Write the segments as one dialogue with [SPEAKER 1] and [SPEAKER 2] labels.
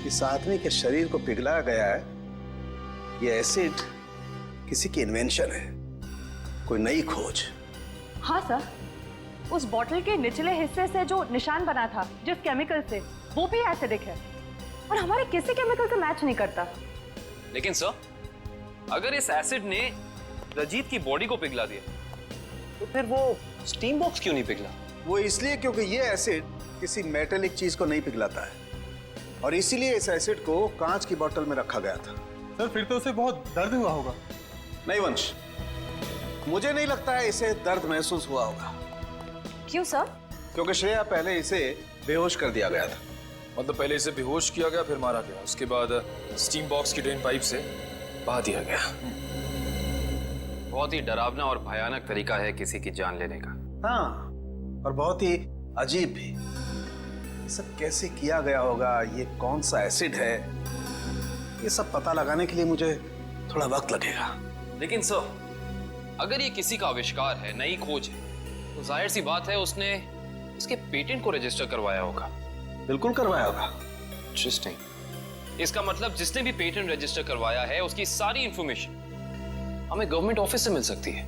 [SPEAKER 1] इस आदमी के शरीर को पिघलाया गया है, ये एसिड किसी की इन्वेंशन है, कोई नई खोज।
[SPEAKER 2] हाँ सर, उस बॉटल के निचले हिस्से से जो निशान बना था जिस केमिकल से, वो भी एसिडिक है और हमारे किसी केमिकल से मैच नहीं करता।
[SPEAKER 3] लेकिन सर, अगर इस एसिड ने रजीत की बॉडी को पिघला दिया तो फिर वो स्टीम बॉक्स क्यों नहीं पिघला?
[SPEAKER 1] वो इसलिए क्योंकि ये एसिड किसी मेटेलिक चीज को नहीं पिघलाता है और इसीलिए इस एसिड को कांच की बोतल में रखा गया था।
[SPEAKER 4] सर फिर तो उसे बहुत दर्द हुआ होगा।
[SPEAKER 1] नहीं वंश, मुझे नहीं लगता है इसे दर्द महसूस हुआ होगा।
[SPEAKER 2] क्यों सर?
[SPEAKER 1] क्योंकि श्रेया पहले इसे बेहोश कर दिया गया था।
[SPEAKER 5] मतलब पहले इसे बेहोश किया गया, फिर मारा गया, उसके बाद स्टीम बॉक्स की ड्रेन पाइप से बहा दिया गया।
[SPEAKER 3] बहुत ही डरावना और भयानक तरीका है किसी की जान लेने का।
[SPEAKER 1] हाँ, और बहुत ही अजीब भी। ये सब कैसे किया गया होगा, ये कौन सा एसिड है, ये सब पता लगाने के लिए मुझे थोड़ा वक्त लगेगा।
[SPEAKER 3] लेकिन सर, अगर ये किसी का आविष्कार है, नई खोज है, तो जाहिर सी बात है उसने इसके पेटेंट को रजिस्टर करवाया होगा।
[SPEAKER 1] बिल्कुल करवाया होगा।
[SPEAKER 3] इंटरेस्टिंग। इसका मतलब जिसने भी पेटेंट रजिस्टर करवाया है उसकी सारी इंफॉर्मेशन हमें गवर्नमेंट ऑफिस से मिल सकती है।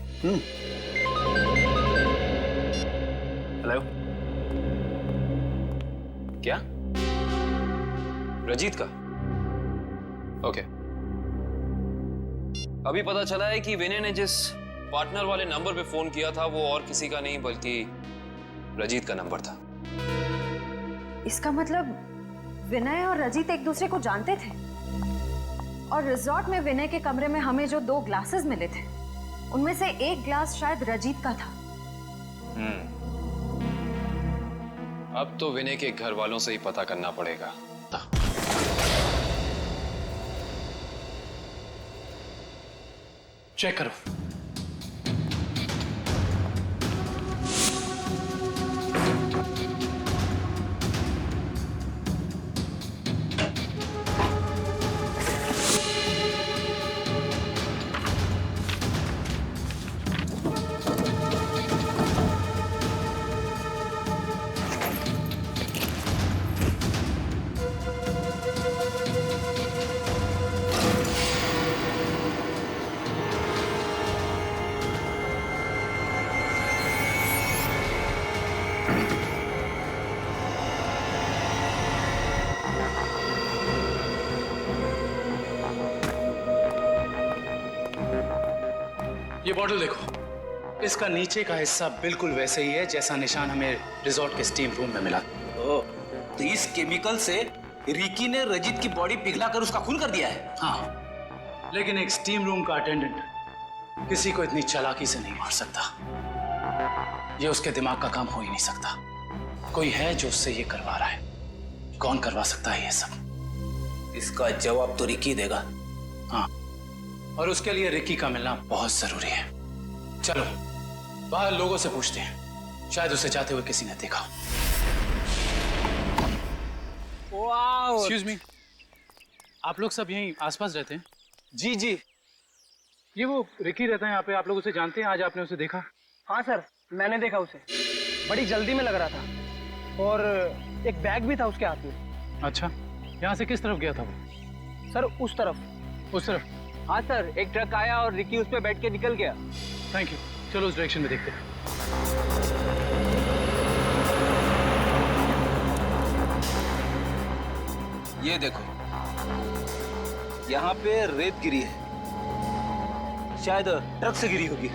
[SPEAKER 3] हेलो, क्या? रजीत का? ओके। अभी पता चला है कि विनय ने जिस पार्टनर वाले नंबर पे फोन किया था वो और किसी का नहीं बल्कि रजीत का नंबर था।
[SPEAKER 2] इसका मतलब विनय और रजीत एक दूसरे को जानते थे और रिजॉर्ट में विनय के कमरे में हमें जो 2 ग्लासेस मिले थे उनमें से एक ग्लास शायद रजीत का था।
[SPEAKER 3] अब तो विनय के घर वालों से ही पता करना पड़ेगा।
[SPEAKER 6] चेक करो। ये बॉटल देखो, इसका नीचे का हिस्सा बिल्कुल वैसे ही है जैसा निशान हमें रिजॉर्ट के स्टीम रूम में मिला।
[SPEAKER 7] तो इस केमिकल से रिकी ने रजीत की बॉडी पिघला कर उसका खून कर दिया है।
[SPEAKER 6] हाँ, लेकिन एक स्टीम रूम का अटेंडेंट किसी को इतनी चालाकी से नहीं मार सकता। ये उसके दिमाग का काम हो ही नहीं सकता। कोई है जो उससे ये करवा रहा है। कौन करवा सकता है ये सब?
[SPEAKER 7] इसका जवाब तो रिकी देगा।
[SPEAKER 6] हाँ, और उसके लिए रिकी का मिलना बहुत जरूरी है। चलो बाहर लोगों से पूछते हैं, शायद उसे जाते हुए किसी ने देखा। एक्सक्यूज मी, आप लोग सब यहीं आसपास रहते हैं?
[SPEAKER 7] जी जी।
[SPEAKER 6] ये वो रिकी रहता है यहाँ पे, आप लोग उसे जानते हैं? आज आपने उसे देखा?
[SPEAKER 8] हाँ सर, मैंने देखा उसे। बड़ी जल्दी में लग रहा था और एक बैग भी था उसके हाथ में।
[SPEAKER 6] अच्छा, यहाँ से किस तरफ गया था वो?
[SPEAKER 8] सर उस तरफ।
[SPEAKER 6] उस तरफ?
[SPEAKER 8] हाँ सर, एक ट्रक आया और रिकी उस पे बैठ के निकल गया।
[SPEAKER 6] थैंक यू, चलो उस डायरेक्शन में देखते हैं।
[SPEAKER 7] ये देखो, यहाँ पे रेत गिरी है, शायद ट्रक से गिरी होगी।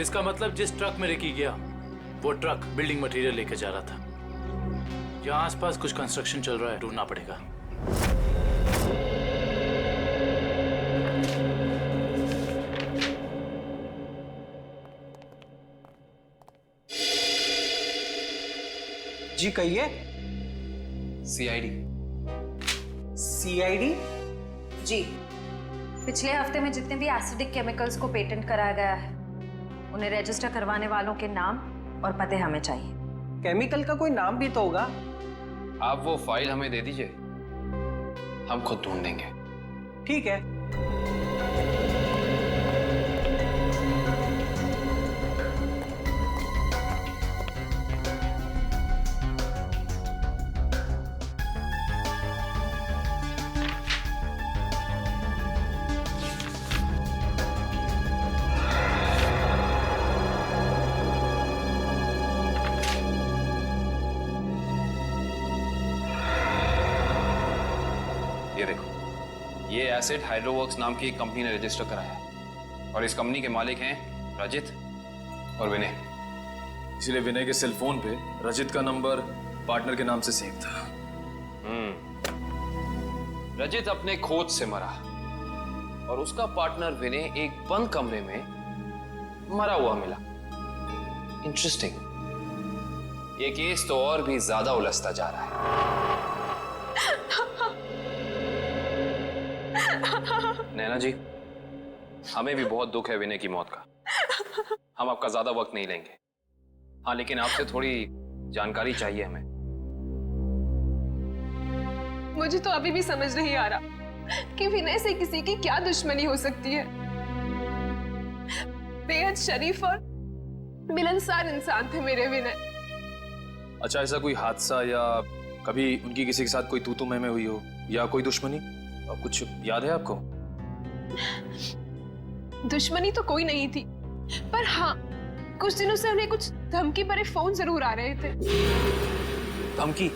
[SPEAKER 6] इसका मतलब जिस ट्रक में रिकी गया वो ट्रक बिल्डिंग मटेरियल लेके जा रहा था। यहाँ आसपास कुछ कंस्ट्रक्शन चल रहा है, ढूंढना पड़ेगा।
[SPEAKER 8] जी कहिए।
[SPEAKER 3] सीआईडी।
[SPEAKER 8] सीआईडी?
[SPEAKER 2] जी, पिछले हफ्ते में जितने भी एसिडिक केमिकल्स को पेटेंट कराया गया है उन्हें रजिस्टर करवाने वालों के नाम और पते हमें चाहिए।
[SPEAKER 8] केमिकल का कोई नाम भी तो होगा।
[SPEAKER 3] आप वो फाइल हमें दे दीजिए, हम खुद ढूंढ देंगे।
[SPEAKER 8] ठीक है।
[SPEAKER 3] ये देखो, ये एसिड हाइड्रोवर्क्स नाम की एक कंपनी ने रजिस्टर कराया है और इस कंपनी के मालिक हैं रजित और विनय।
[SPEAKER 5] इसलिए विनय के सेल फोन पे रजित का नंबर पार्टनर के नाम से सेव था।
[SPEAKER 3] रजित अपने खोज से मरा और उसका पार्टनर विनय एक बंद कमरे में मरा हुआ मिला। इंटरेस्टिंग। ये केस तो और भी ज्यादा उलझता जा रहा है। नैना जी, हमें भी बहुत दुख है विनय की मौत का। हम आपका ज्यादा वक्त नहीं लेंगे। हाँ, लेकिन आपसे थोड़ी जानकारी चाहिए हमें।
[SPEAKER 9] मुझे तो अभी भी समझ नहीं आ रहा कि विनय से किसी की क्या दुश्मनी हो सकती है। बेहद शरीफ और मिलनसार इंसान थे मेरे विनय।
[SPEAKER 5] अच्छा, ऐसा कोई हादसा या कभी उनकी किसी के साथ कोई तू मैं हुई हो या कोई दुश्मनी, कुछ याद है आपको?
[SPEAKER 9] दुश्मनी तो कोई नहीं थी, पर हाँ, कुछ दिनों से उन्हें कुछ धमकी भरे फोन जरूर आ रहे थे।
[SPEAKER 3] धमकी?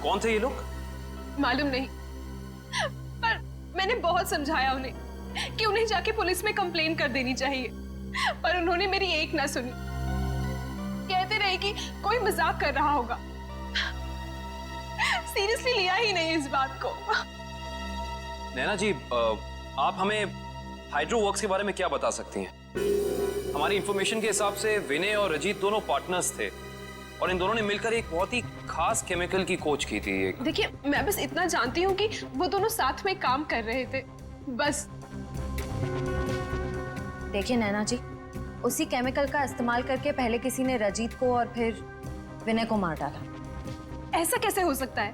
[SPEAKER 3] कौन थे ये लोग?
[SPEAKER 9] मालूम नहीं, पर मैंने बहुत समझाया उन्हें कि उन्हें जाके पुलिस में कंप्लेन कर देनी चाहिए, पर उन्होंने मेरी एक ना सुनी। कहते रहे कि कोई मजाक कर रहा होगा। सीरियसली लिया ही नहीं इस बात को।
[SPEAKER 3] नैना जी, आप हमें हाइड्रोवर्क्स के बारे में क्या बता सकती हैं? हमारी इंफॉर्मेशन के हिसाब से विनय और रजीत दोनों पार्टनर्स थे और इन दोनों ने मिलकर एक बहुत ही खास केमिकल की खोज की थी।
[SPEAKER 9] देखिए, मैं बस इतना जानती हूँ कि वो दोनों साथ में काम कर रहे थे, बस।
[SPEAKER 2] देखिए नैना जी, उसी केमिकल का इस्तेमाल करके पहले किसी ने रजीत को और फिर विनय को मार डाला।
[SPEAKER 9] ऐसा कैसे हो सकता है?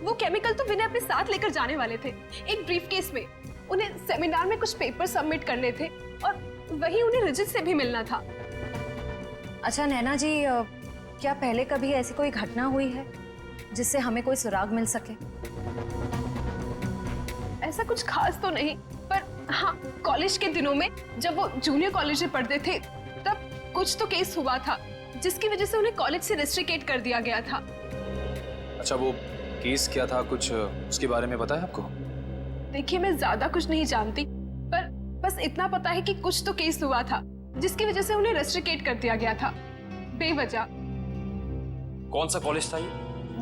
[SPEAKER 9] वो केमिकल तो विनय अपने साथ लेकर जाने वाले थे, एक ब्रीफकेस में। उन्हें सेमिनार में कुछ पेपर सबमिट करने थे और वही उन्हें रजित से भी मिलना था।
[SPEAKER 2] अच्छा नैना जी, क्या पहले कभी ऐसी कोई घटना हुई है जिससे हमें कोई सुराग मिल सके?
[SPEAKER 9] ऐसा कुछ खास तो नहीं, पर हाँ, कॉलेज के दिनों में जब वो जूनियर कॉलेज में पढ़ते थे तब कुछ तो केस हुआ था जिसकी वजह से उन्हें कॉलेज से रेस्ट्रिकेट कर दिया गया था।
[SPEAKER 5] अच्छा, वो केस क्या था, कुछ उसके बारे में पता है आपको?
[SPEAKER 9] देखिए, मैं ज्यादा कुछ नहीं जानती, पर बस इतना पता है कि कुछ तो केस हुआ था जिसकी वजह से उन्हें रेस्ट्रिकेट कर दिया गया था बेवजह।
[SPEAKER 3] कौन सा कॉलेज था ये?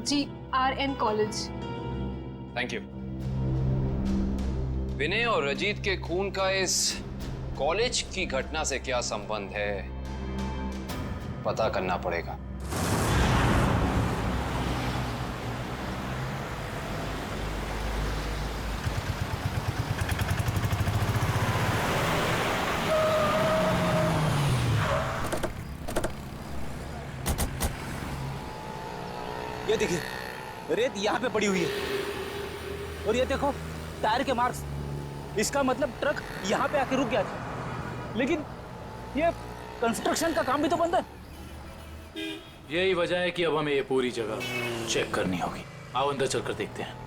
[SPEAKER 9] GRN college.
[SPEAKER 3] Thank you. Vinay और रजीत के खून का इस कॉलेज की घटना से क्या संबंध है, पता करना पड़ेगा।
[SPEAKER 7] ये देखिए, रेत यहाँ पे पड़ी हुई है और ये देखो टायर के मार्क्स। इसका मतलब ट्रक यहाँ पे आके रुक गया था, लेकिन ये कंस्ट्रक्शन का काम भी तो बंद है।
[SPEAKER 10] यही वजह है कि अब हमें ये पूरी जगह चेक करनी होगी। आओ अंदर चलकर देखते हैं।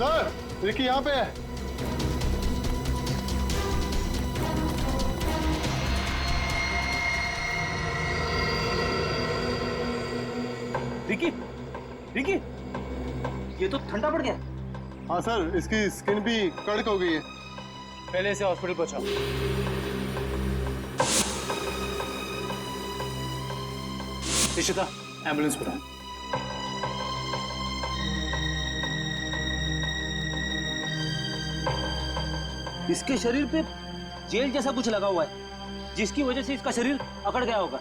[SPEAKER 4] सर, रिकी यहाँ पे है।
[SPEAKER 7] रिकी, रिकी, ये तो ठंडा पड़ गया।
[SPEAKER 4] हाँ सर, इसकी स्किन भी कड़क हो गई है।
[SPEAKER 8] पहले से हॉस्पिटल पहुंचाओ।
[SPEAKER 6] इशिता, एम्बुलेंस बुलाओ। इसके शरीर पे जेल जैसा कुछ लगा हुआ है, जिसकी वजह से इसका शरीर अकड़ गया होगा।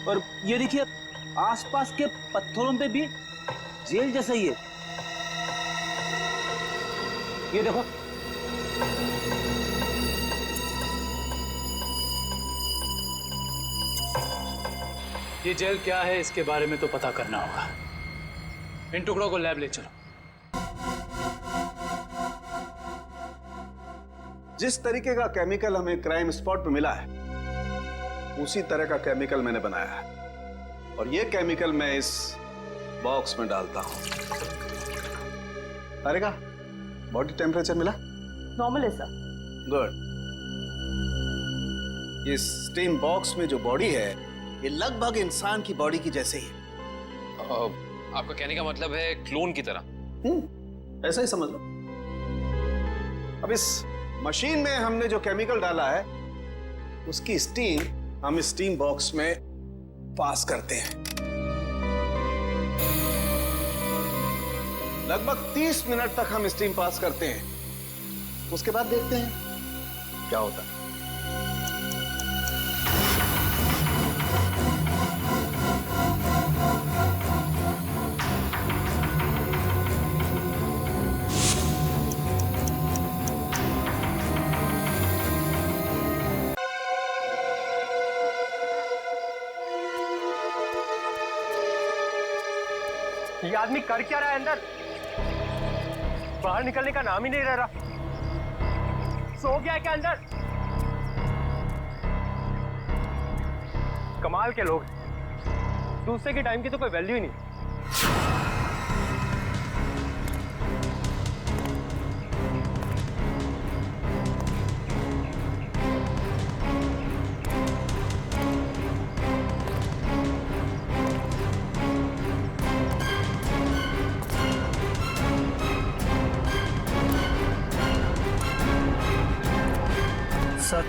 [SPEAKER 6] और ये देखिए, आसपास के पत्थरों पे भी जेल जैसा ही है। ये देखो,
[SPEAKER 10] ये जेल क्या है इसके बारे में तो पता करना होगा। इन टुकड़ों को लैब ले चलो।
[SPEAKER 1] जिस तरीके का केमिकल हमें क्राइम स्पॉट पे मिला है उसी तरह का केमिकल मैंने बनाया है और ये केमिकल मैं इस बॉक्स में डालता हूं। तारिका, बॉडी टेम्परेचर मिला?
[SPEAKER 2] नॉर्मल है सर।
[SPEAKER 1] गुड। इस स्टीम बॉक्स में जो बॉडी है ये लगभग इंसान की बॉडी की जैसे ही है।
[SPEAKER 3] आपका कहने का मतलब है क्लोन की तरह?
[SPEAKER 1] ऐसा ही समझ लो। अब इस मशीन में हमने जो केमिकल डाला है उसकी स्टीम हम इस स्टीम बॉक्स में पास करते हैं। लगभग 30 मिनट तक हम स्टीम पास करते हैं। उसके बाद देखते हैं क्या होता है।
[SPEAKER 8] ये आदमी कर क्या रहा है अंदर? बाहर निकलने का नाम ही नहीं ले रहा। सो गया है क्या अंदर? कमाल के लोग, दूसरे के टाइम की तो कोई वैल्यू ही नहीं।
[SPEAKER 7] सर,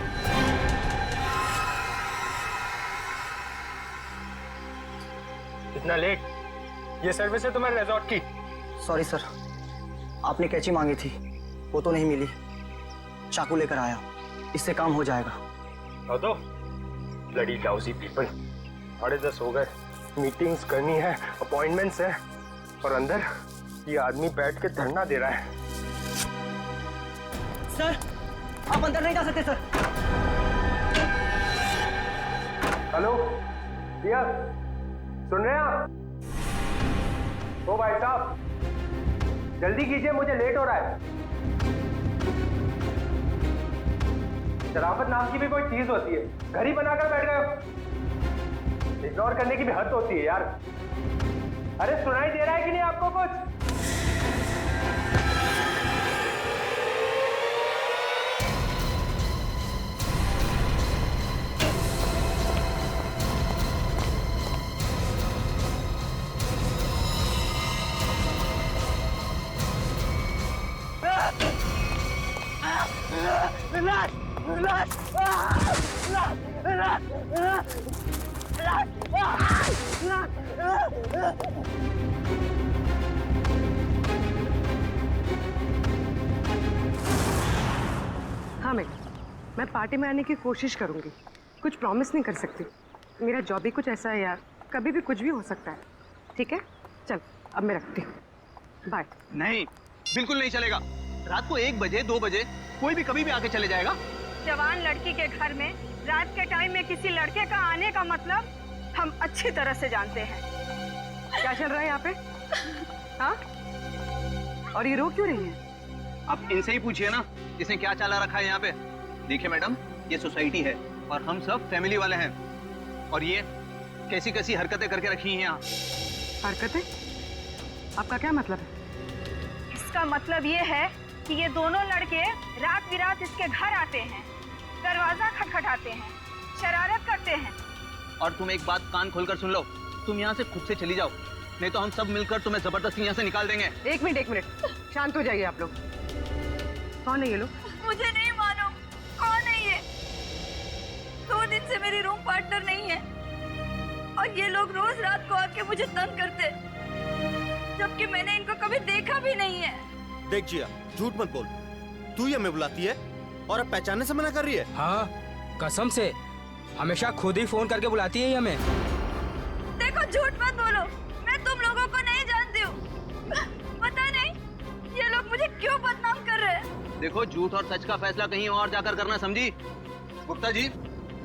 [SPEAKER 8] इतना लेट? ये सर्विस है तुम्हारे रिजॉर्ट की?
[SPEAKER 7] सॉरी सर, आपने कैंची मांगी थी वो तो नहीं मिली। चाकू लेकर आया, इससे काम हो जाएगा।
[SPEAKER 8] तो ब्लडी लाउजी पीपल। 10:30 हो गए, मीटिंग्स करनी है, अपॉइंटमेंट्स है, और अंदर ये आदमी बैठ के धरना दे रहा है।
[SPEAKER 7] सर, आप अंदर नहीं जा सकते सर।
[SPEAKER 8] हेलो भैया, सुन रहे हैं आप? ओ भाई साहब, जल्दी कीजिए, मुझे लेट हो रहा है। शराफत नाम की भी कोई चीज होती है, घर ही बनाकर बैठ गए हो। इग्नोर करने की भी हद होती है यार। अरे सुनाई दे रहा है कि नहीं आपको कुछ?
[SPEAKER 11] हाँ मैडम, मैं पार्टी में आने की कोशिश करूंगी। कुछ प्रॉमिस नहीं कर सकती, मेरा जॉब ही कुछ ऐसा है यार, कभी भी कुछ भी हो सकता है। ठीक है, चल अब मैं रखती हूँ, बाय।
[SPEAKER 12] नहीं, बिल्कुल नहीं चलेगा। रात को 1 बजे 2 बजे कोई भी कभी भी आके चले जाएगा।
[SPEAKER 11] जवान लड़की के घर में रात के टाइम में किसी लड़के का आने का मतलब हम अच्छी तरह से जानते हैं। क्या चल रहा है यहाँ पे? हाँ? और ये रो क्यों रही है?
[SPEAKER 12] आप इनसे ही पूछिए ना, इसने क्या चाला रखा है यहाँ पे। देखिए मैडम, ये सोसाइटी है और हम सब फैमिली वाले हैं, और ये कैसी कैसी हरकतें करके रखी हैं यहाँ।
[SPEAKER 11] हरकतें? आपका क्या मतलब है?
[SPEAKER 13] इसका मतलब ये है कि ये दोनों लड़के रात बिरात इसके घर आते हैं, दरवाजा खटखटाते हैं, शरारत करते हैं।
[SPEAKER 12] और तुम एक बात कान खोलकर सुन लो, तुम यहाँ से खुद से चली जाओ, नहीं तो हम सब मिलकर तुम्हें जबरदस्ती यहाँ से निकाल देंगे।
[SPEAKER 11] एक मिनट, शांत हो जाइए आप लोग। कौन है ये लोग?
[SPEAKER 13] मुझे नहीं मालूम कौन है ये। 2 दिन से मेरी रूम पार्टनर नहीं है, और ये लोग रोज रात को आके मुझे तंग करते, जबकि मैंने इनको कभी देखा भी नहीं है।
[SPEAKER 14] देख जिया, झूठ मत बोल। तू ही हमें बुलाती है और अब पहचानने से मना कर रही है।
[SPEAKER 15] हाँ, कसम से हमेशा खुद ही फोन करके बुलाती है हमें।
[SPEAKER 13] देखो, झूठ मत बोलो, मैं तुम लोगों को नहीं जानती हूँ। पता नहीं ये लोग मुझे क्यों बदनाम कर रहे हैं।
[SPEAKER 12] देखो, झूठ और सच का फैसला कहीं और जाकर करना, समझी? गुप्ता जी,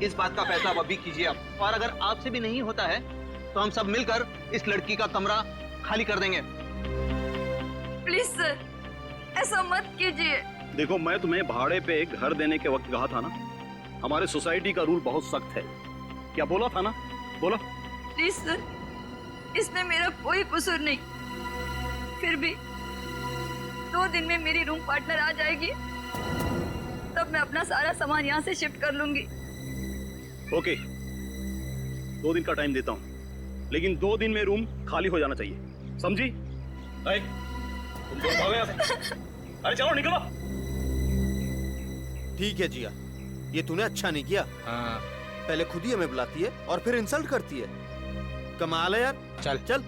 [SPEAKER 12] इस बात का फैसला अब अभी कीजिए आप, और अगर आपसे भी नहीं होता है तो हम सब मिलकर इस लड़की का कमरा खाली कर देंगे।
[SPEAKER 13] प्लीज सर, ऐसा मत कीजिए।
[SPEAKER 16] देखो, मैं तुम्हें भाड़े पे घर देने के वक्त कहा था ना, हमारे सोसाइटी का रूल बहुत सख्त है। क्या बोला था ना? बोला।
[SPEAKER 13] प्लीज सर, इसमें मेरा कोई कसूर नहीं। फिर भी 2 दिन में मेरी रूम पार्टनर आ जाएगी, तब मैं अपना सारा सामान यहाँ से शिफ्ट कर लूंगी।
[SPEAKER 16] ओके, 2 दिन का टाइम देता हूँ, लेकिन 2 दिन में रूम खाली हो जाना चाहिए, समझी? तुम दोनों भागो यहाँ से। अरे चलो निकलो।
[SPEAKER 14] ठीक है जिया, ये तूने अच्छा नहीं किया।
[SPEAKER 15] हाँ।
[SPEAKER 14] पहले खुद ही हमें बुलाती है और फिर इंसल्ट करती है। कमाल है यार।
[SPEAKER 15] चल
[SPEAKER 14] चल।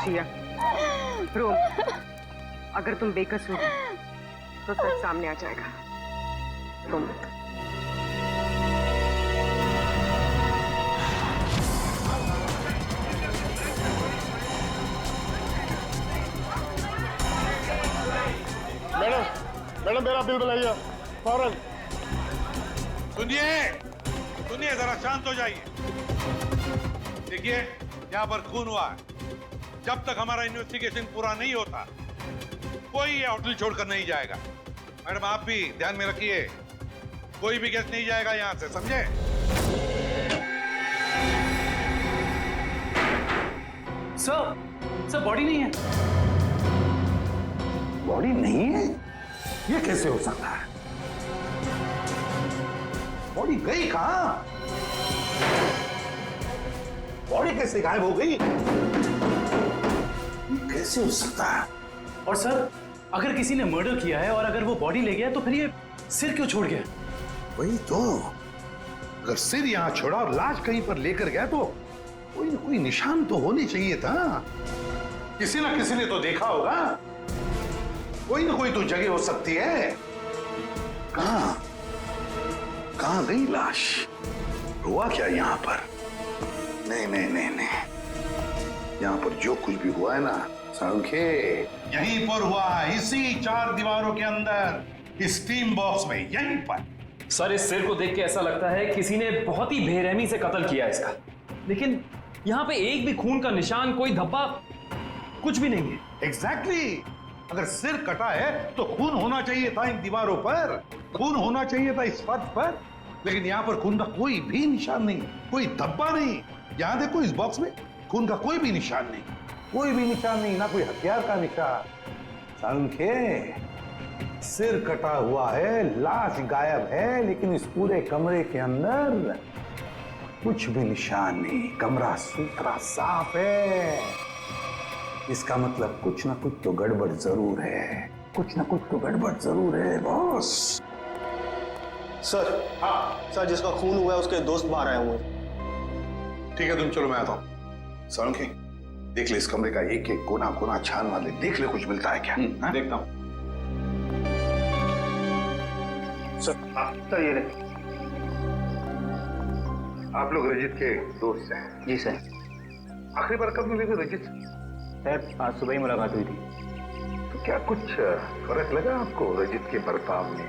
[SPEAKER 11] जिया, रोम, अगर तुम बेकसूर हो तो सच सामने आ जाएगा। तुम
[SPEAKER 4] मैडम मेरा बिल बनाइए फौरन।
[SPEAKER 17] सुनिए जरा शांत हो जाइए। देखिए, यहाँ पर खून हुआ है। जब तक हमारा इन्वेस्टिगेशन पूरा नहीं होता, कोई ये होटल छोड़कर नहीं जाएगा। मैडम आप भी ध्यान में रखिए, कोई भी गेस्ट नहीं जाएगा यहाँ से, समझे?
[SPEAKER 6] सर बॉडी नहीं है।
[SPEAKER 1] बॉडी नहीं है? ये कैसे हो सकता है? बॉडी गई कहां? बॉडी कैसे गायब हो गई? कैसे हो सकता है?
[SPEAKER 6] और सर, अगर किसी ने मर्डर किया है और अगर वो बॉडी ले गया तो फिर ये सिर क्यों छोड़ गया?
[SPEAKER 1] वही तो, अगर सिर यहां छोड़ा और लाश कहीं पर लेकर गया तो कोई ना कोई निशान तो होने चाहिए था। किसी ना किसी ने तो देखा होगा। कोई ना कोई तो जगह हो सकती है। कहां गई लाश? हुआ क्या यहां पर? नहीं नहीं नहीं नहीं, यहां पर जो कुछ भी हुआ है ना सांखे, यहीं पर हुआ है, इसी 4 दीवारों के अंदर, इस टीम बॉक्स में, यहीं पर।
[SPEAKER 3] सर, इस सिर को देख के ऐसा लगता है किसी ने बहुत ही बेरहमी से कत्ल किया इसका, लेकिन यहाँ पे एक भी खून का निशान, कोई धब्बा, कुछ भी नहीं है।
[SPEAKER 1] एग्जैक्टली। अगर सिर कटा है तो खून होना चाहिए था इन दीवारों पर, खून होना चाहिए था इस फर्श पर, लेकिन यहाँ पर खून का कोई भी निशान नहीं, कोई धब्बा नहीं। यहाँ देखो, इस बॉक्स में खून का कोई भी निशान नहीं, कोई भी निशान नहीं, ना कोई हथियार का निशान। सांखे, सिर कटा हुआ है, लाश गायब है, लेकिन इस पूरे कमरे के अंदर कुछ भी निशान नहीं, कमरा सुथरा साफ है। इसका मतलब कुछ ना कुछ तो गड़बड़ जरूर है, कुछ ना कुछ तो गड़बड़ जरूर है बॉस।
[SPEAKER 14] सर, हाँ सर, जिसका खून हुआ है उसके दोस्त बाहर आए हुए।
[SPEAKER 1] ठीक है, तुम चलो, मैं आता हूँ। सांखे, देख ले इस कमरे का एक एक कोना कोना छान मार ले, देख ले कुछ मिलता है क्या।
[SPEAKER 12] देखता हूँ।
[SPEAKER 1] सर ये ले। आप लोग रजित के दोस्त हैं?
[SPEAKER 12] जी सर।
[SPEAKER 1] आखिरी बार कब मिले थे रजित?
[SPEAKER 12] सर, आज सुबह ही मुलाकात हुई थी।
[SPEAKER 1] तो क्या कुछ फर्क लगा आपको रजित के बर्ताव में?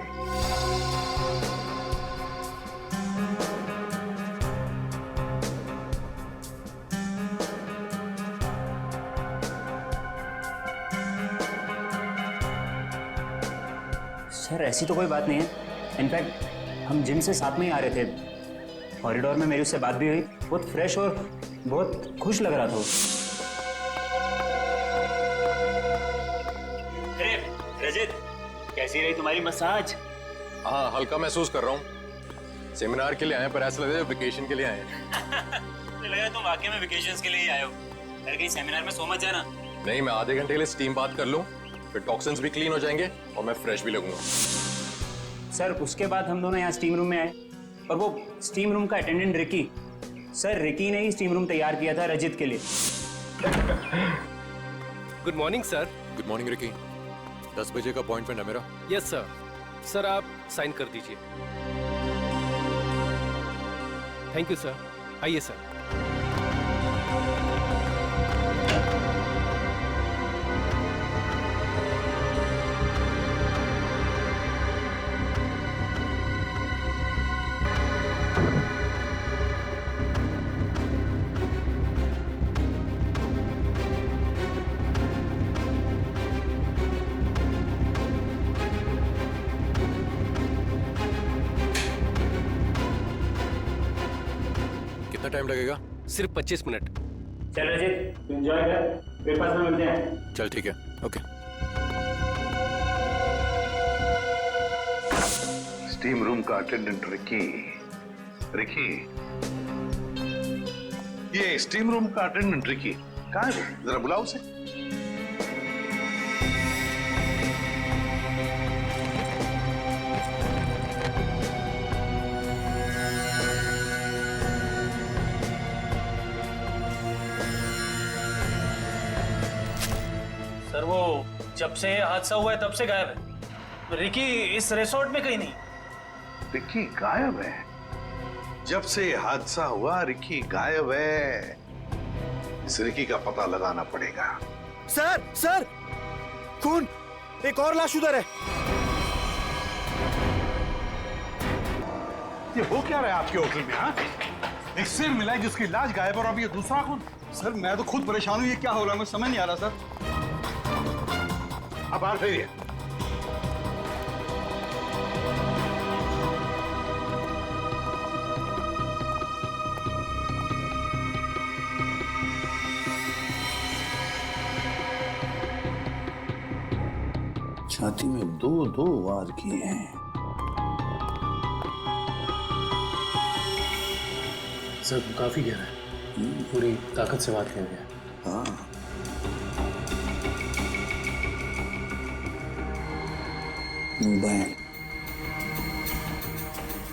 [SPEAKER 18] सर, ऐसी तो कोई बात नहीं है। इनफैक्ट हम जिम से साथ में ही आ रहे थे, कॉरिडोर में मेरी उससे बात भी हुई। बहुत फ्रेश और बहुत खुश लग रहा था।
[SPEAKER 7] अरे रजित, कैसी रही तुम्हारी मसाज?
[SPEAKER 5] हाँ, हल्का महसूस कर रहा हूँ। सेमिनार के लिए आए पर ऐसा लग रहा है वेकेशन के लिए आए हैं।
[SPEAKER 18] मुझे लगा तुम वाकई में वेकेशंस के लिए ही आए हो। अरे कहीं सेमिनार में सो मत जाना।
[SPEAKER 5] नहीं, मैं आधे घंटे के लिए स्टीम बात कर लूँ, फिर टॉक्सिन्स भी क्लीन हो जाएंगे और मैं फ्रेश भी लगूंगा।
[SPEAKER 18] सर, उसके बाद हम दोनों यहाँ स्टीम रूम में आए और वो स्टीम रूम का अटेंडेंट रिकी, सर रिकी ने ही स्टीम रूम तैयार किया था रजित के लिए।
[SPEAKER 19] Good morning sir.
[SPEAKER 5] Good morning Ricky. 10 बजे का अपॉइंटमेंट है मेरा।
[SPEAKER 19] Yes sir. सर आप साइन कर दीजिए। Thank you sir. आइए सर। कितना टाइम लगेगा? सिर्फ 25 मिनट।
[SPEAKER 18] चल रजित, एंजॉय कर, ब्रेकफास्ट में मिलते हैं।
[SPEAKER 19] चल ठीक है, ओके।
[SPEAKER 1] स्टीम रूम का अटेंडेंट रिकी। रिकी, ये स्टीम रूम का अटेंडेंट रिकी कहाँ है? वो जरा बुलाओ उसे।
[SPEAKER 6] सर वो जब से हादसा हुआ है तब से गायब है। रिकी इस रिसोर्ट में कहीं नहीं।
[SPEAKER 1] रिकी गायब है? जब से हादसा हुआ रिकी गायब है। इस रिकी का पता लगाना पड़ेगा।
[SPEAKER 14] सर सर, खून, एक और लाश उधर है।
[SPEAKER 1] ये हो क्या रहा है आपके होटल में? हाँ, एक सिर मिला है जिसकी लाश गायब और अब ये दूसरा खून।
[SPEAKER 14] सर मैं तो खुद परेशान हूँ, ये क्या हो रहा है मुझे समझ नहीं आ रहा सर।
[SPEAKER 1] अब बाहर फिरिए। छाती में दो वार किए हैं।
[SPEAKER 10] सर काफी गहरा है, पूरी ताकत से बात करेंगे।
[SPEAKER 1] हाँ,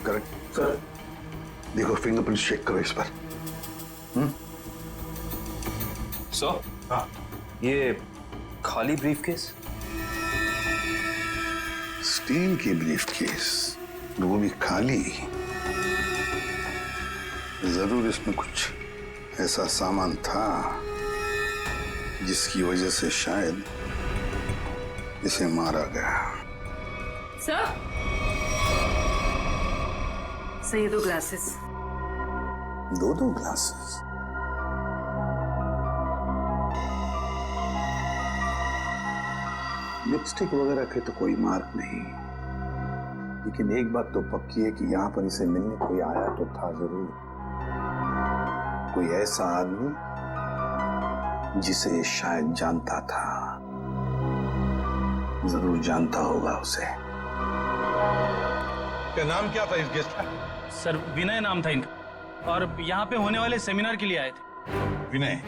[SPEAKER 1] करेक्ट सर। देखो फिंगरप्रिंट चेक करो इस पर।
[SPEAKER 5] सर, हाँ, ये खाली ब्रीफकेस?
[SPEAKER 1] स्टील की ब्रीफकेस, वो भी खाली। जरूर इसमें कुछ ऐसा सामान था जिसकी वजह से शायद इसे मारा गया।
[SPEAKER 11] सर ये 2 ग्लासेस।
[SPEAKER 1] 2 ग्लासेस? लिपस्टिक वगैरह के तो कोई मार्क नहीं, लेकिन एक बात तो पक्की है कि यहाँ पर इसे मिलने कोई आया तो था जरूर। कोई ऐसा आदमी जिसे शायद जानता था, जरूर जानता होगा उसे। क्या नाम क्या था इस गेस्ट का?
[SPEAKER 6] सर विनय नाम था इनका, और यहाँ पे होने वाले सेमिनार के लिए आए थे।
[SPEAKER 1] विनय?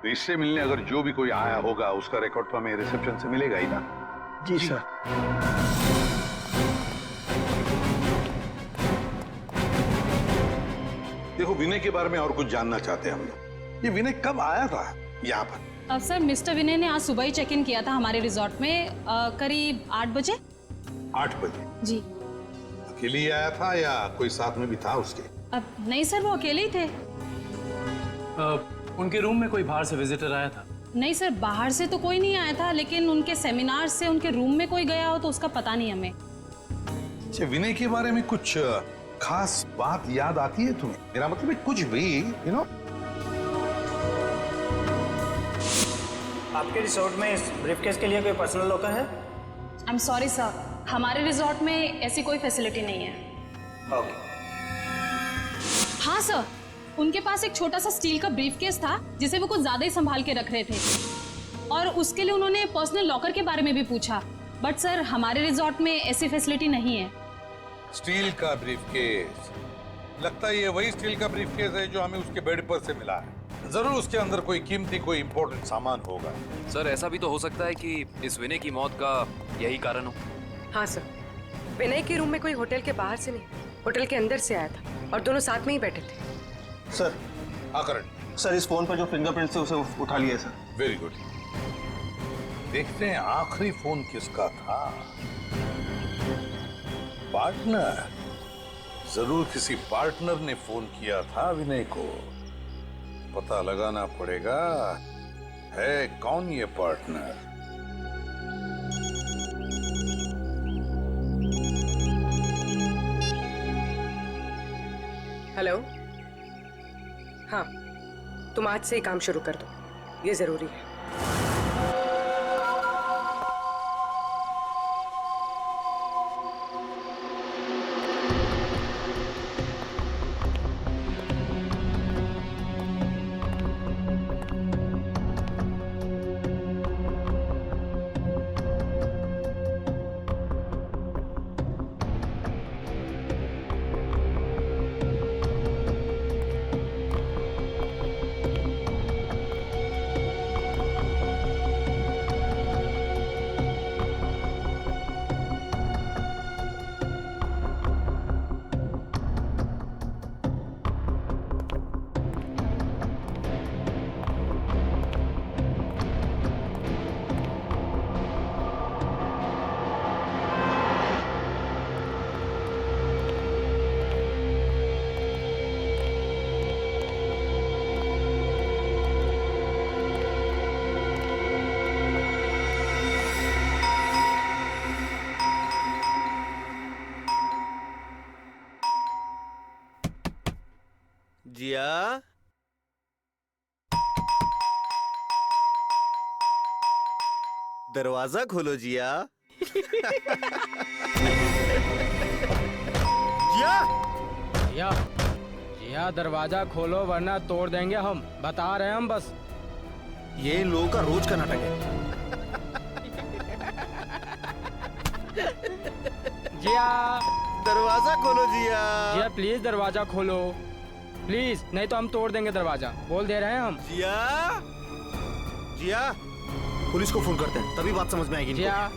[SPEAKER 1] तो इससे मिलने अगर जो भी कोई आया होगा उसका रिकॉर्ड तो हमें रिसेप्शन से मिलेगा ही ना?
[SPEAKER 14] जी सर।
[SPEAKER 1] देखो विनय के बारे में और कुछ जानना चाहते हैं हम लोग। ये विनय कब आया था यहाँ पर?
[SPEAKER 20] अब सर मिस्टर विनय ने आज सुबह ही चेक इन किया था हमारे रिजॉर्ट में, करीब 8 बजे।
[SPEAKER 1] 8 बजे?
[SPEAKER 20] जी।
[SPEAKER 1] अकेले ही आया था या कोई साथ में भी था उसके?
[SPEAKER 20] अब नहीं सर, वो अकेले ही थे।
[SPEAKER 6] उनके रूम में कोई बाहर से विजिटर आया था?
[SPEAKER 20] नहीं सर, बाहर से तो कोई नहीं आया था, लेकिन उनके सेमिनार से उनके रूम में कोई गया हो तो उसका पता नहीं हमें।
[SPEAKER 1] अच्छा, विनय के बारे में कुछ खास बात याद आती है तुम्हें? मेरा मतलब है कुछ भी, यू नो?
[SPEAKER 18] आपके रिसोर्ट में इस ब्रीफकेस के लिए कोई पर्सनल लॉकर है?
[SPEAKER 20] आई एम सॉरी सर, हमारे रिजॉर्ट में ऐसी कोई फैसिलिटी नहीं है।
[SPEAKER 18] ओके।
[SPEAKER 20] हाँ सर, उनके पास एक छोटा सा स्टील का ब्रीफकेस था जिसे वो कुछ ज्यादा ही संभाल के रख रहे थे, और उसके लिए उन्होंने पर्सनल लॉकर के बारे में भी पूछा। बट सर हमारे रिजॉर्ट में ऐसी फैसिलिटी नहीं है।
[SPEAKER 17] स्टील का ब्रीफकेस? लगता है ये वही स्टील का ब्रीफकेस है जो हमें उसके बेड पर से मिला है। जरूर उसके अंदर कोई कीमती, कोई इंपॉर्टेंट सामान होगा।
[SPEAKER 3] सर ऐसा भी तो हो सकता है कि इस विनय की मौत का यही कारण हो।
[SPEAKER 11] हाँ सर, विनय के रूम में कोई होटल के बाहर से नहीं, होटल के अंदर से आया था और दोनों साथ में ही बैठे थे।
[SPEAKER 14] सर,
[SPEAKER 17] हाँ करण।
[SPEAKER 14] सर इस फोन पर जो फिंगरप्रिंट थे उसे उठा लिया सर।
[SPEAKER 17] Very good. देखते हैं आखिरी फोन किसका था। पार्टनर, जरूर किसी पार्टनर ने फोन किया था विनय को। पता लगाना पड़ेगा है कौन ये पार्टनर।
[SPEAKER 11] हेलो, हाँ, तुम आज से ही काम शुरू कर दो, ये जरूरी है।
[SPEAKER 14] जिया, दरवाजा खोलो जिया। जिया,
[SPEAKER 15] जिया, जिया दरवाजा खोलो वरना तोड़ देंगे हम, बता रहे हैं हम बस।
[SPEAKER 14] ये इन लोगों का रोज का नाटक है।
[SPEAKER 15] जिया,
[SPEAKER 14] दरवाजा खोलो जिया।
[SPEAKER 15] जिया प्लीज दरवाजा खोलो, प्लीज, नहीं तो हम तोड़ देंगे दरवाजा, बोल दे रहे हैं हम।
[SPEAKER 14] जिया, जिया, पुलिस को फोन करते हैं, तभी बात समझ में आएगी इनको।
[SPEAKER 15] जिया,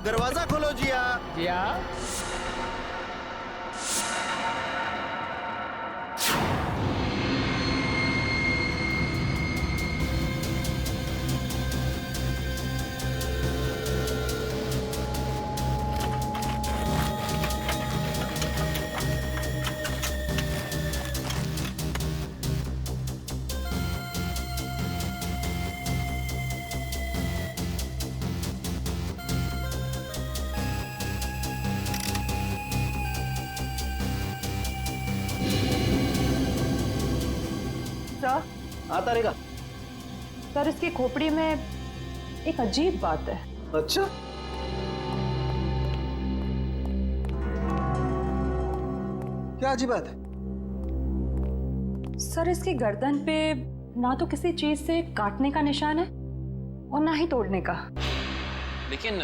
[SPEAKER 14] दरवाजा खोलो जिया।
[SPEAKER 15] जिया,
[SPEAKER 11] सर,
[SPEAKER 12] आता रहेगा।
[SPEAKER 11] सर इसकी खोपड़ी में एक अजीब बात है।
[SPEAKER 12] अच्छा, क्या अजीब बात है?
[SPEAKER 11] सर इसकी गर्दन पे ना तो किसी चीज से काटने का निशान है और ना ही तोड़ने का।
[SPEAKER 3] लेकिन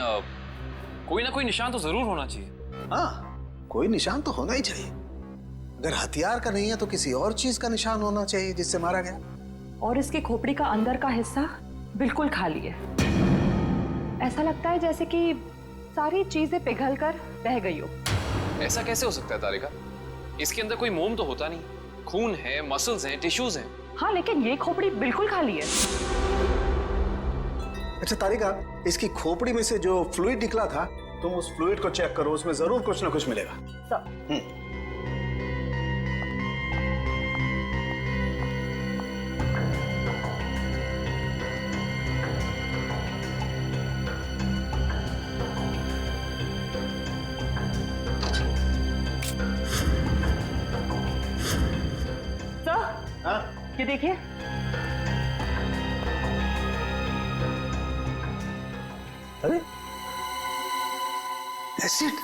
[SPEAKER 3] कोई ना कोई निशान तो जरूर होना चाहिए।
[SPEAKER 21] हाँ, कोई निशान तो होना ही चाहिए। अगर हथियार का नहीं है तो किसी और चीज का निशान होना चाहिए जिससे मारा गया।
[SPEAKER 11] और इसकी खोपड़ी का अंदर का हिस्सा बिल्कुल खाली है। ऐसा लगता है जैसे कि सारी चीजें पिघलकर बह गई हो।
[SPEAKER 3] ऐसा कैसे हो सकता है तारिका? इसके अंदर कोई मोम तो होता नहीं, खून है, मसल्स हैं, टिश्यूज हैं।
[SPEAKER 11] हाँ, लेकिन ये खोपड़ी बिल्कुल खाली है।
[SPEAKER 21] अच्छा तारिका, इसकी खोपड़ी में से जो फ्लूइड निकला था, तुम उस फ्लूइड को चेक करो, उसमें जरूर कुछ ना कुछ मिलेगा।
[SPEAKER 11] सर, ये देखिए,
[SPEAKER 21] अरे एसिड,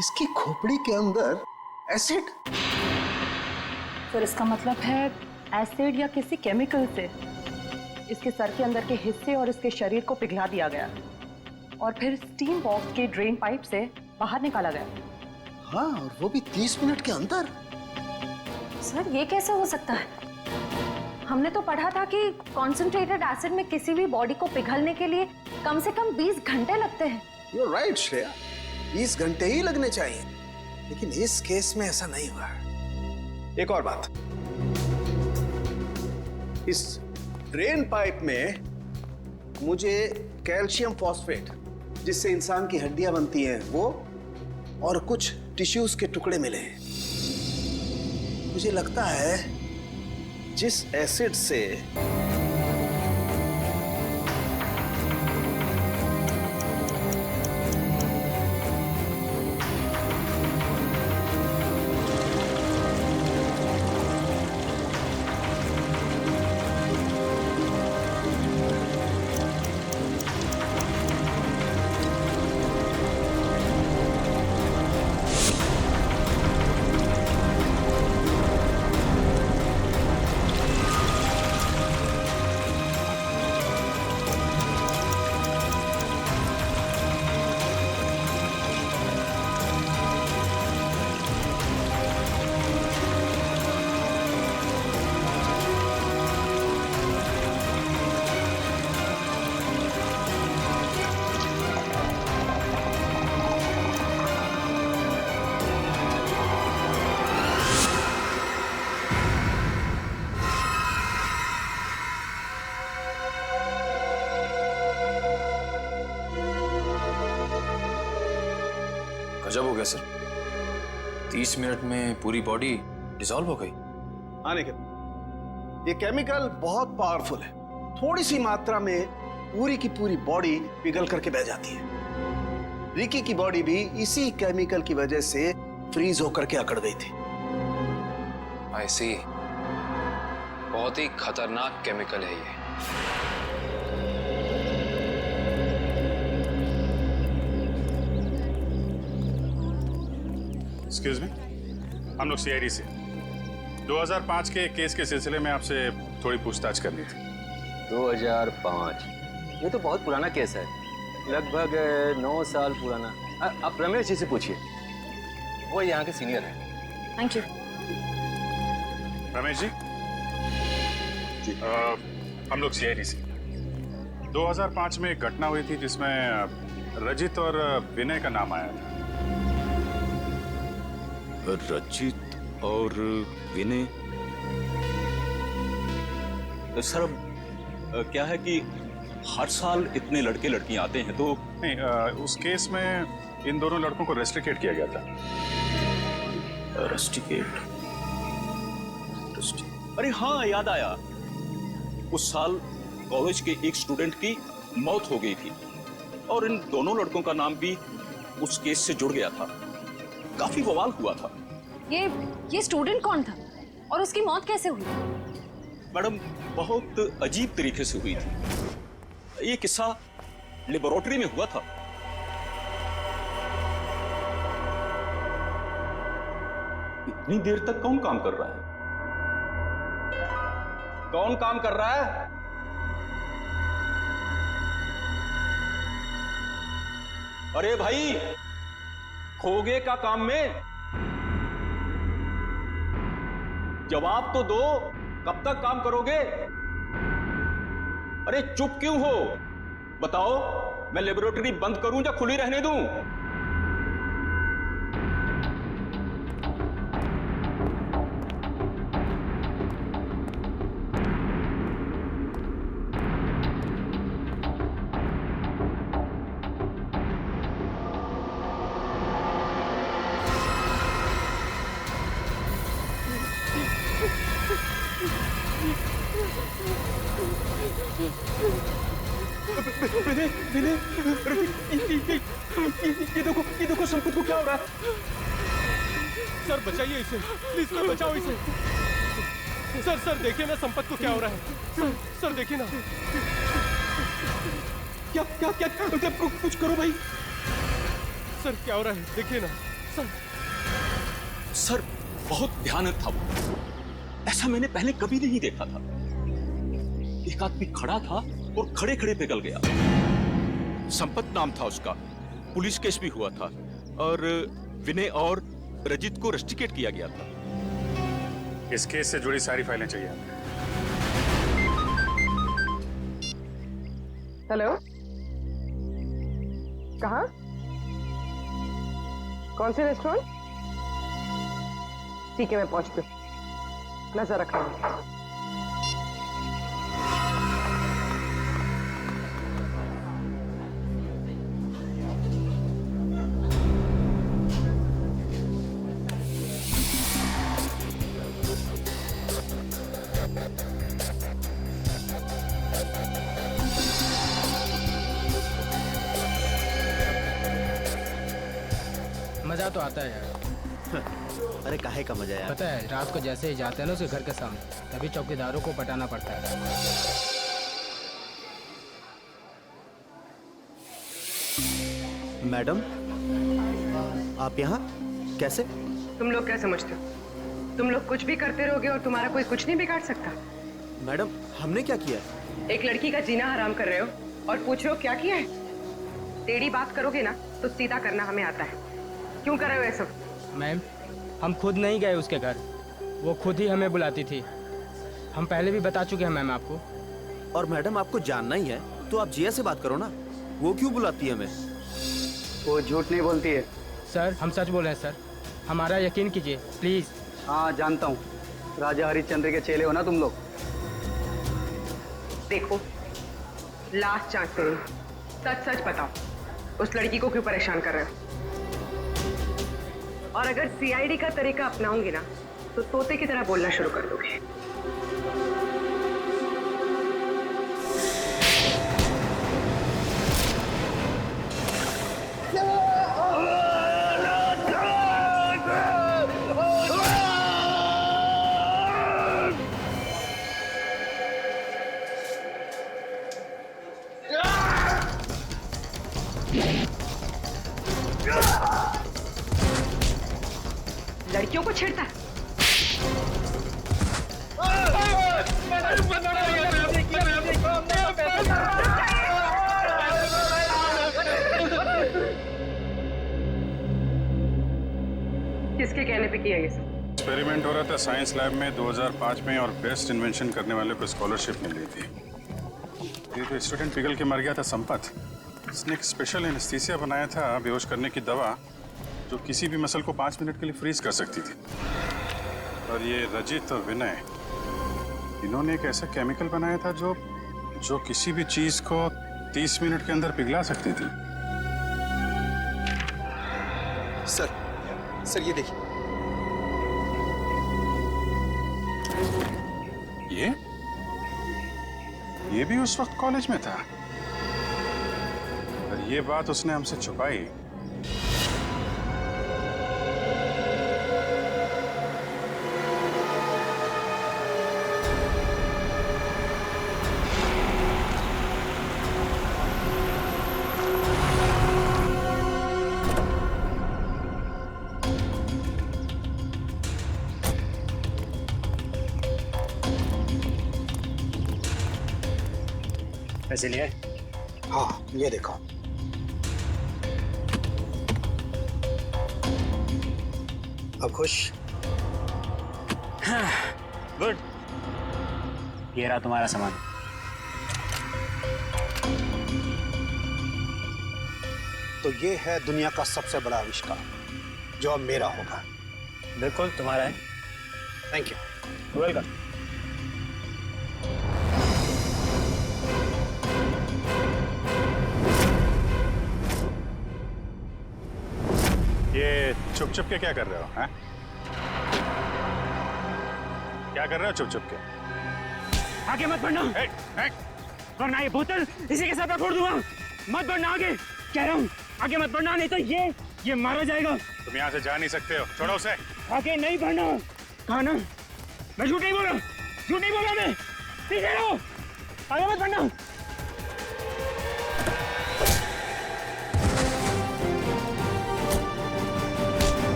[SPEAKER 21] इसकी खोपड़ी के अंदर एसिड।
[SPEAKER 11] सर इसका मतलब है एसिड या किसी केमिकल से इसके सर के अंदर के हिस्से और इसके शरीर को पिघला दिया गया और फिर स्टीम बॉक्स के ड्रेन पाइप से बाहर निकाला गया।
[SPEAKER 21] हाँ, और वो भी 30 मिनट के अंदर।
[SPEAKER 2] सर ये कैसे हो सकता है? हमने तो पढ़ा था कि कॉन्सेंट्रेटेड एसिड में किसी भी बॉडी को पिघलने के लिए कम से कम 20 घंटे लगते हैं।
[SPEAKER 21] You're right, श्रेया, 20 घंटे ही लगने चाहिए, लेकिन इस केस में ऐसा नहीं हुआ। एक और बात, इस ड्रेन पाइप में मुझे कैल्शियम फॉस्फेट, जिससे इंसान की हड्डियां बनती हैं, वो और कुछ टिश्यूज के टुकड़े मिले हैं। मुझे लगता है जिस एसिड से
[SPEAKER 5] गजब हो गया सर, 30 मिनट में पूरी बॉडी डिसॉल्व हो गई।
[SPEAKER 21] हाँ निखिल, ये केमिकल बहुत पावरफुल है। थोड़ी सी मात्रा में पूरी की पूरी बॉडी पिघल करके बह जाती है। रिकी की बॉडी भी इसी केमिकल की वजह से फ्रीज होकर के अकड़ गई थी।
[SPEAKER 3] आई सी, बहुत ही खतरनाक केमिकल है ये।
[SPEAKER 16] एक्सक्यूज मी, हम लोग सीआईडी से 2005 के केस के सिलसिले में आपसे थोड़ी पूछताछ करनी थी।
[SPEAKER 9] 2005? ये तो बहुत पुराना केस है, लगभग 9 साल पुराना। आप रमेश जी से पूछिए, वो यहाँ के सीनियर हैं।
[SPEAKER 2] Thank you.
[SPEAKER 16] रमेश जी, हम लोग सीआईडी से 2005 में एक घटना हुई थी जिसमें रजित और विनय का नाम आया था।
[SPEAKER 6] रजित और विनय? सर, क्या है कि हर साल इतने लड़के लड़कियां आते हैं तो
[SPEAKER 16] नहीं, उस केस में इन दोनों लड़कों को रेस्ट्रिकेट किया गया था।
[SPEAKER 6] रेस्ट्रिकेट? अरे हाँ, याद आया। उस साल कॉलेज के एक स्टूडेंट की मौत हो गई थी और इन दोनों लड़कों का नाम भी उस केस से जुड़ गया था। काफी बवाल हुआ था।
[SPEAKER 2] ये स्टूडेंट कौन था और उसकी मौत कैसे हुई?
[SPEAKER 6] मैडम, बहुत अजीब तरीके से हुई थी। ये किस्सा लेबोरेटरी में हुआ था। इतनी देर तक कौन काम कर रहा है? कौन काम कर रहा है? अरे भाई, खोगे का काम में जवाब तो दो। कब तक काम करोगे? अरे चुप क्यों हो? बताओ, मैं लेबोरेटरी बंद करूं या खुली रहने दूं?
[SPEAKER 7] ये देखो संपत को क्या हो रहा है? सर बचाइए इसे, प्लीज सर, बचाओ इसे। सर देखिए ना संपत को क्या हो रहा है। सर देखिए ना। क्या कुछ करो भाई। सर क्या हो रहा है, देखिए ना।
[SPEAKER 6] सर बहुत भयानक था वो। ऐसा मैंने पहले कभी नहीं देखा था। एक आदमी खड़ा था और खड़े खड़े पिघल गया।
[SPEAKER 22] संपत नाम था उसका, पुलिस केस भी हुआ था और विनय और रजित को रेस्ट्रिकेट किया गया था।
[SPEAKER 16] इस केस से जुड़ी सारी फाइलें चाहिए।
[SPEAKER 11] हेलो, कहाँ? कौन से रेस्टोरेंट? ठीक है, मैं पहुंचती हूँ। नजर रखना।
[SPEAKER 15] मजा तो आता है यार।
[SPEAKER 14] अरे काहे का मजा यार?
[SPEAKER 15] पता है, रात को जैसे ही जाते हैं ना उसके घर के सामने, तभी चौकीदारों को पटाना पड़ता है।
[SPEAKER 14] मैडम, आप यहाँ कैसे?
[SPEAKER 11] तुम लोग क्या समझते हो? तुम लोग कुछ भी करते रहोगे और तुम्हारा कोई कुछ नहीं बिगाड़ सकता।
[SPEAKER 14] मैडम, हमने क्या किया?
[SPEAKER 11] एक लड़की का जीना हराम कर रहे हो और पूछ रहे हो क्या किया है? टेढ़ी बात करोगे ना तो सीधा करना हमें आता है। क्यों कर रहे हो ये सब?
[SPEAKER 15] मैम, हम खुद नहीं गए उसके घर, वो खुद ही हमें बुलाती थी। हम पहले भी बता चुके हैं मैम आपको।
[SPEAKER 14] और मैडम, आपको जानना ही है तो आप जिया से बात करो ना, वो क्यों बुलाती है हमें?
[SPEAKER 12] वो झूठ नहीं बोलती है।
[SPEAKER 15] सर हम सच बोल रहे हैं सर, हमारा यकीन कीजिए प्लीज।
[SPEAKER 12] हाँ जानता हूँ, राजा हरिश्चंद्र के चेले हो ना तुम लोग।
[SPEAKER 11] देखो, लास्ट चांस दे, सच सच बताओ, उस लड़की को क्यों परेशान कर रहे हो? और अगर सीआईडी का तरीका अपनाओगे ना तो तोते की तरह बोलना शुरू कर दोगे। लड़कियों को छेड़ता है। किसके कहने पे किया ये सब?
[SPEAKER 8] एक्सपेरिमेंट हो रहा था साइंस लैब में 2005 में और बेस्ट इन्वेंशन करने वाले को स्कॉलरशिप मिल रही थी। ये तो स्टूडेंट पिघल के मर गया था संपत। इसने एक स्पेशल एनेस्थीसिया बनाया था बेहोश करने की दवा, जो किसी भी मसल को 5 मिनट के लिए फ्रीज कर सकती थी। और ये रजित और विनय, इन्होंने एक ऐसा केमिकल बनाया था जो किसी भी चीज को 30 मिनट के अंदर पिघला सकती थी।
[SPEAKER 14] सर ये देखिए।
[SPEAKER 8] ये भी उस वक्त कॉलेज में था और ये बात उसने हमसे छुपाई।
[SPEAKER 18] पैसे लिए?
[SPEAKER 21] हाँ, ये देखो। अब खुश?
[SPEAKER 18] गुड। ये रहा तुम्हारा सामान।
[SPEAKER 21] तो ये है दुनिया का सबसे बड़ा आविष्कार जो अब मेरा होगा।
[SPEAKER 18] बिल्कुल तुम्हारा है।
[SPEAKER 21] Thank you.
[SPEAKER 18] वेलकम।
[SPEAKER 8] ये छुप छुप के क्या कर रहे हो? हैं? क्या कर रहे हो छुप छुप के?
[SPEAKER 15] आगे मत बढ़ना, वरना ये बोतल इसी के साथ मैं फोड़ दूंगा। मत बढ़ना आगे, कह रहा हूँ आगे मत बढ़ना, नहीं तो ये मारा जाएगा।
[SPEAKER 8] तुम यहाँ से जा नहीं सकते हो, छोड़ो उसे।
[SPEAKER 15] आगे नहीं बढ़ना। कहा ना, मैं झूठ नहीं बोला मैं। पीछे रहो, आगे मत बढ़ना।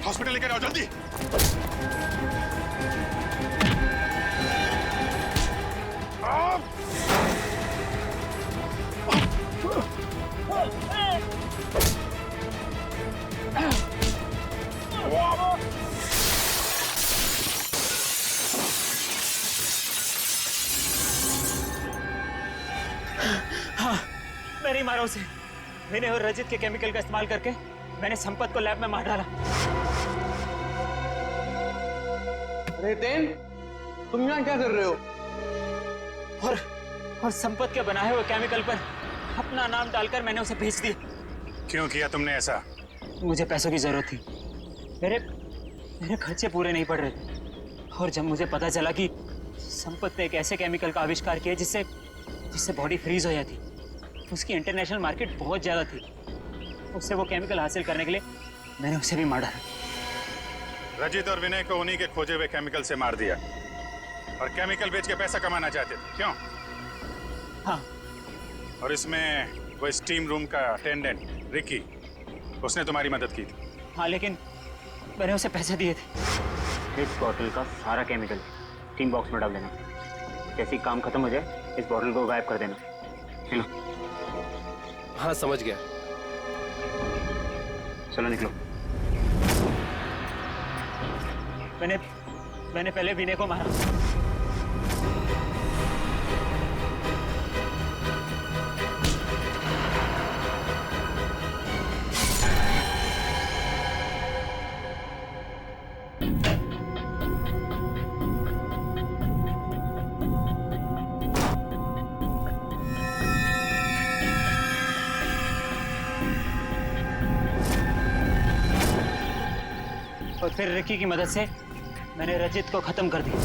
[SPEAKER 8] हॉस्पिटल लेकर आओ जल्दी।
[SPEAKER 15] हाँ, मैं नहीं मारा उसे। मैंने और रजित के केमिकल का इस्तेमाल करके मैंने संपत को लैब में मार डाला।
[SPEAKER 12] रेतेन, तुम यहाँ क्या कर रहे हो?
[SPEAKER 15] और संपत के बनाए हुए केमिकल पर अपना नाम डालकर मैंने उसे भेज दिया।
[SPEAKER 8] क्यों किया तुमने ऐसा?
[SPEAKER 15] मुझे पैसों की जरूरत थी। मेरे खर्चे पूरे नहीं पड़ रहे थे। और जब मुझे पता चला कि संपत ने एक ऐसे केमिकल का आविष्कार किया जिससे बॉडी फ्रीज हो जाती, उसकी इंटरनेशनल मार्केट बहुत ज्यादा थी। उससे वो केमिकल हासिल करने के लिए मैंने उसे भी मार डाला।
[SPEAKER 8] रजित और विनय को उन्हीं के खोजे हुए केमिकल से मार दिया और केमिकल बेच के पैसा कमाना चाहते थे, क्यों?
[SPEAKER 15] हाँ।
[SPEAKER 8] और इसमें वो स्टीम रूम का अटेंडेंट रिकी, उसने तुम्हारी मदद की थी।
[SPEAKER 15] हाँ, लेकिन मैंने उसे पैसे दिए थे।
[SPEAKER 18] इस बॉटल का सारा केमिकल टीम बॉक्स में डाल देना। जैसे ही काम खत्म हो जाए इस बॉटल को गायब कर देना। चलो।
[SPEAKER 19] हाँ, समझ गया।
[SPEAKER 18] चलो निकलो।
[SPEAKER 15] मैंने पहले विनय को मारा। और फिर रिकी की मदद से मैंने रजित को खत्म कर दिया।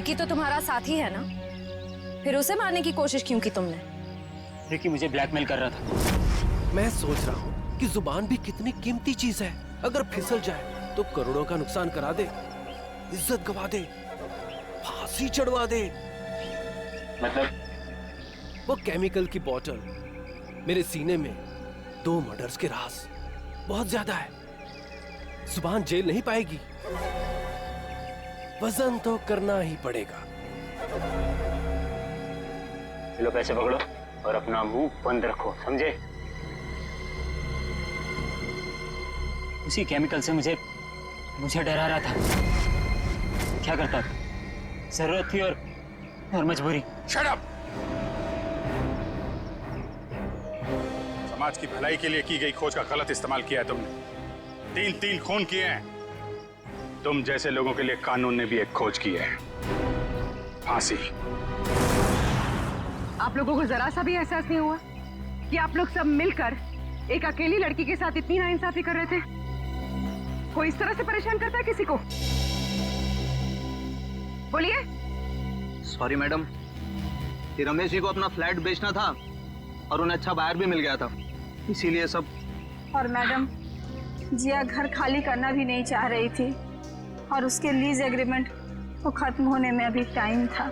[SPEAKER 2] रिकी तो तुम्हारा साथी है ना, फिर उसे मारने की कोशिश क्यों की तुमने?
[SPEAKER 18] रिकी मुझे ब्लैकमेल कर रहा था।
[SPEAKER 19] मैं सोच रहा हूँ कि जुबान भी कितनी कीमती चीज है, अगर फिसल जाए तो करोड़ों का नुकसान करा दे, इज्जत गवा दे, फांसी चढ़वा दे।
[SPEAKER 18] मतलब?
[SPEAKER 19] वो केमिकल की बोतल मेरे सीने में 2 मर्डर्स के राज, बहुत ज्यादा है। जुबान झेल नहीं पाएगी, वजन तो करना ही पड़ेगा।
[SPEAKER 18] लो पैसे पकड़ो और अपना मुंह बंद रखो, समझे? उसी केमिकल से मुझे डरा रहा था। क्या करता था? जरूरत थी और मजबूरी।
[SPEAKER 8] Shut up! समाज की भलाई के लिए की गई खोज का गलत इस्तेमाल किया है तुमने। 3 खून किए हैं। तुम जैसे लोगों के लिए कानून ने भी एक खोज की है, फांसी।
[SPEAKER 11] आप लोगों को जरा सा भी एहसास नहीं हुआ कि आप लोग सब मिलकर एक अकेली लड़की के साथ इतनी नाइंसाफी कर रहे थे? कोई इस तरह से परेशान करता है किसी को? बोलिए।
[SPEAKER 12] सॉरी मैडम, ये रमेश जी को अपना फ्लैट बेचना था और उन्हें अच्छा बायर भी मिल गया था, इसीलिए सब।
[SPEAKER 4] और मैडम, जिया घर खाली करना भी नहीं चाह रही थी और उसके लीज एग्रीमेंट को खत्म होने में अभी टाइम था।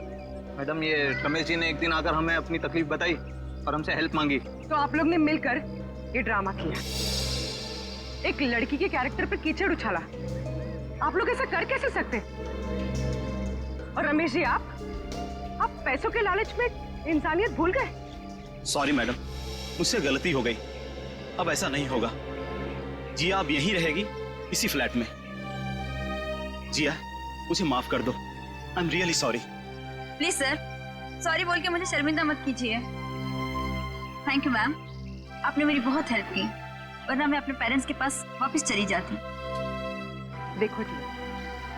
[SPEAKER 12] मैडम, ये रमेश जी ने एक दिन आकर हमें अपनी तकलीफ बताई और हमसे हेल्प मांगी।
[SPEAKER 11] तो आप लोग ने मिलकर ये ड्रामा किया, एक लड़की के कैरेक्टर पर कीचड़ उछाला। आप लोग ऐसा कर कैसे सकते? और रमेश जी, आप पैसों के लालच में इंसानियत भूल गए।
[SPEAKER 16] सॉरी मैडम, मुझसे गलती हो गई, अब ऐसा नहीं होगा। जिया अब यहीं रहेगी, इसी फ्लैट में। जिया, मुझे माफ कर दो, I am really sorry.
[SPEAKER 4] Please sir, sorry बोल के मुझे शर्मिंदा मत कीजिए। थैंक यू मैम, आपने मेरी बहुत हेल्प की, वरना मैं अपने पेरेंट्स के पास वापस चली जाती।
[SPEAKER 11] देखो जी,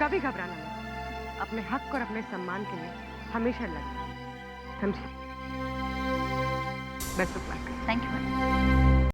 [SPEAKER 11] कभी घबराना नहीं, अपने हक और अपने सम्मान के लिए हमेशा लड़ना, समझे? Best of luck.
[SPEAKER 4] Thank you ma'am.